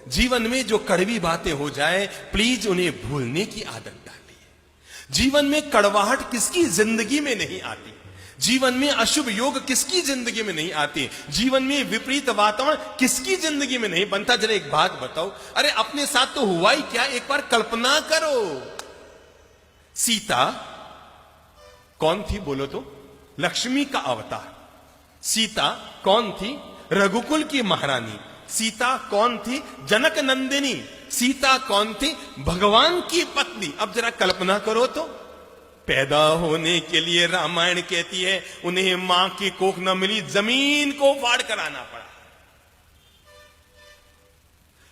जीवन में जो कड़वी बातें हो जाए, प्लीज उन्हें भूलने की आदत डालिए। जीवन में कड़वाहट किसकी जिंदगी में नहीं आती, जीवन में अशुभ योग किसकी जिंदगी में नहीं आती, जीवन में विपरीत वातावरण किसकी जिंदगी में नहीं बनता। जरा एक बात बताओ, अरे अपने साथ तो हुआ ही क्या, एक बार कल्पना करो। सीता कौन थी बोलो तो? लक्ष्मी का अवतार। सीता कौन थी? रघुकुल की महारानी। सीता कौन थी? जनक नंदिनी। सीता कौन थी? भगवान की पत्नी। अब जरा कल्पना करो तो, पैदा होने के लिए रामायण कहती है उन्हें मां की कोख न मिली, जमीन को फाड़ कर आना पड़ा।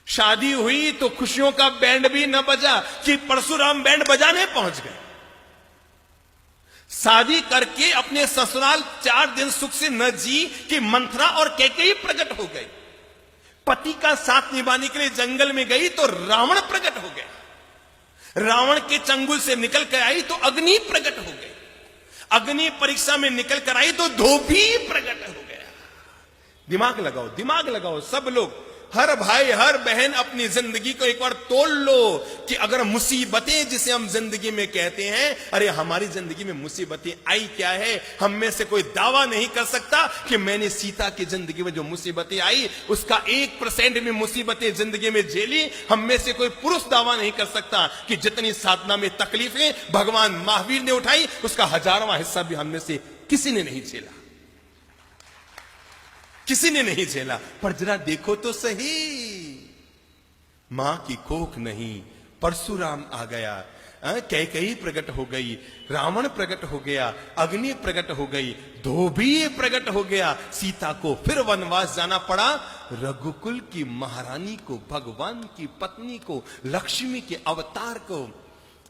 शादी हुई तो खुशियों का बैंड भी न बजा कि परशुराम बैंड बजाने पहुंच गए। शादी करके अपने ससुराल 4 दिन सुख से न जी कि मंथरा और कैकेयी प्रकट हो गई। पति का साथ निभाने के लिए जंगल में गई तो रावण प्रकट हो गए। रावण के चंगुल से निकल कर आई तो अग्नि प्रकट हो गई। अग्नि परीक्षा में निकल कर आई तो धोबी प्रकट हो गया। दिमाग लगाओ, दिमाग लगाओ सब लोग, हर भाई हर बहन अपनी जिंदगी को एक बार तोड़ लो कि अगर मुसीबतें जिसे हम जिंदगी में कहते हैं, अरे हमारी जिंदगी में मुसीबतें आई क्या है। हम में से कोई दावा नहीं कर सकता कि मैंने सीता की जिंदगी में जो मुसीबतें आई उसका 1% में मुसीबतें जिंदगी में झेली। हम में से कोई पुरुष दावा नहीं कर सकता कि जितनी साधना में तकलीफें भगवान महावीर ने उठाई उसका 1000वां हिस्सा भी हम में से किसी ने नहीं झेला, किसी ने नहीं झेला। पर जरा देखो तो सही, मां की कोख नहीं, परशुराम आ गया, कैकेयी प्रकट हो गई, रावण प्रकट हो गया, अग्नि प्रकट हो गई, धोबी प्रकट हो गया। सीता को फिर वनवास जाना पड़ा। रघुकुल की महारानी को, भगवान की पत्नी को, लक्ष्मी के अवतार को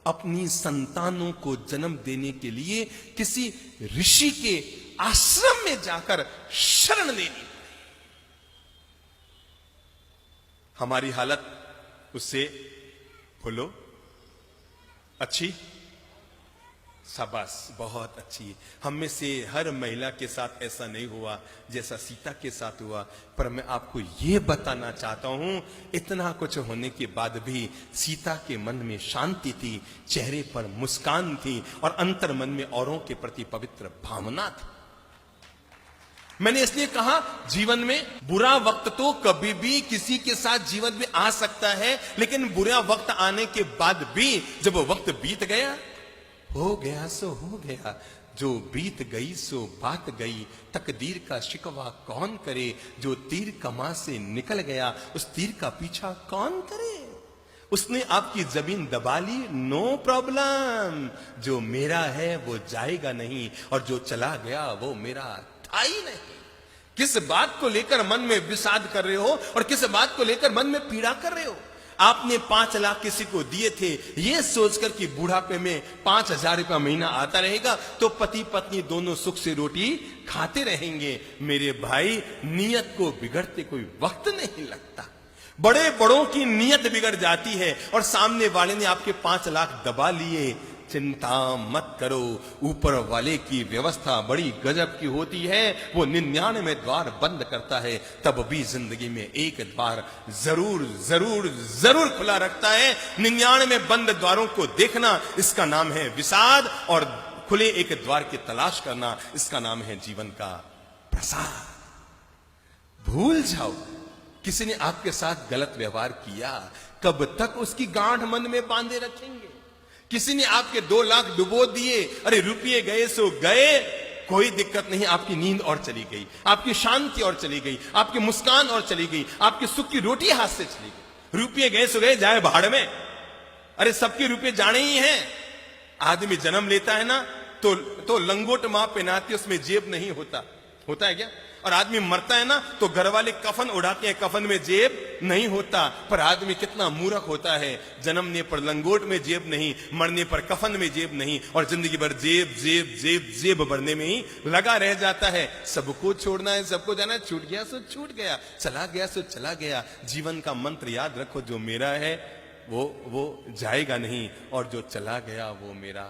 अपनी संतानों को जन्म देने के लिए किसी ऋषि के आश्रम में जाकर शरण लेनी। हमारी हालत उससे बोलो अच्छी? शाबाश, बहुत अच्छी। हम में से हर महिला के साथ ऐसा नहीं हुआ जैसा सीता के साथ हुआ। पर मैं आपको यह बताना चाहता हूं, इतना कुछ होने के बाद भी सीता के मन में शांति थी, चेहरे पर मुस्कान थी और अंतर मन में औरों के प्रति पवित्र भावना थी। मैंने इसलिए कहा, जीवन में बुरा वक्त तो कभी भी किसी के साथ जीवन में आ सकता है, लेकिन बुरा वक्त आने के बाद भी जब वो वक्त बीत गया, हो गया सो हो गया, जो बीत गई सो बात गई, तकदीर का शिकवा कौन करे, जो तीर कमा से निकल गया उस तीर का पीछा कौन करे। उसने आपकी जमीन दबा ली, नो प्रॉब्लम, जो मेरा है वो जाएगा नहीं और जो चला गया वो मेरा था ही नहीं। किस बात को लेकर मन में विषाद कर रहे हो और किस बात को लेकर मन में पीड़ा कर रहे हो। आपने 5 लाख किसी को दिए थे ये सोचकर कि बुढ़ापे में 5000 रुपया महीना आता रहेगा तो पति पत्नी दोनों सुख से रोटी खाते रहेंगे। मेरे भाई, नियत को बिगड़ते कोई वक्त नहीं लगता। बड़े बड़ों की नियत बिगड़ जाती है और सामने वाले ने आपके 5 लाख दबा लिए। चिंता मत करो, ऊपर वाले की व्यवस्था बड़ी गजब की होती है। वो 99 द्वार बंद करता है, तब भी जिंदगी में एक द्वार जरूर जरूर जरूर खुला रखता है। 99 बंद द्वारों को देखना, इसका नाम है विषाद, और खुले एक द्वार की तलाश करना, इसका नाम है जीवन का प्रसाद। भूल जाओ, किसी ने आपके साथ गलत व्यवहार किया, कब तक उसकी गांठ मन में बांधे रखेंगे। किसी ने आपके 2 लाख डुबो दिए, अरे रुपये गए सो गए, कोई दिक्कत नहीं, आपकी नींद और चली गई, आपकी शांति और चली गई, आपकी मुस्कान और चली गई, आपके सुख की रोटी हाथ से चली गई। रुपये गए सो गए, जाए भाड़ में। अरे सबके रुपये जाने ही हैं। आदमी जन्म लेता है ना तो लंगोट मां पहनाती, उसमें जेब नहीं होता, होता है क्या? और आदमी मरता है ना तो घर वाले कफन उड़ाते हैं, कफन में जेब नहीं होता। पर आदमी कितना मूर्ख होता है, जन्मने पर लंगोट में जेब नहीं, मरने पर कफन में जेब नहीं, और जिंदगी भर जेब जेब जेब जेब भरने में ही लगा रह जाता है। सबको छोड़ना है, सबको जाना है, छूट गया सो छूट गया, चला गया सो चला गया। जीवन का मंत्र याद रखो, जो मेरा है वो जाएगा नहीं और जो चला गया वो मेरा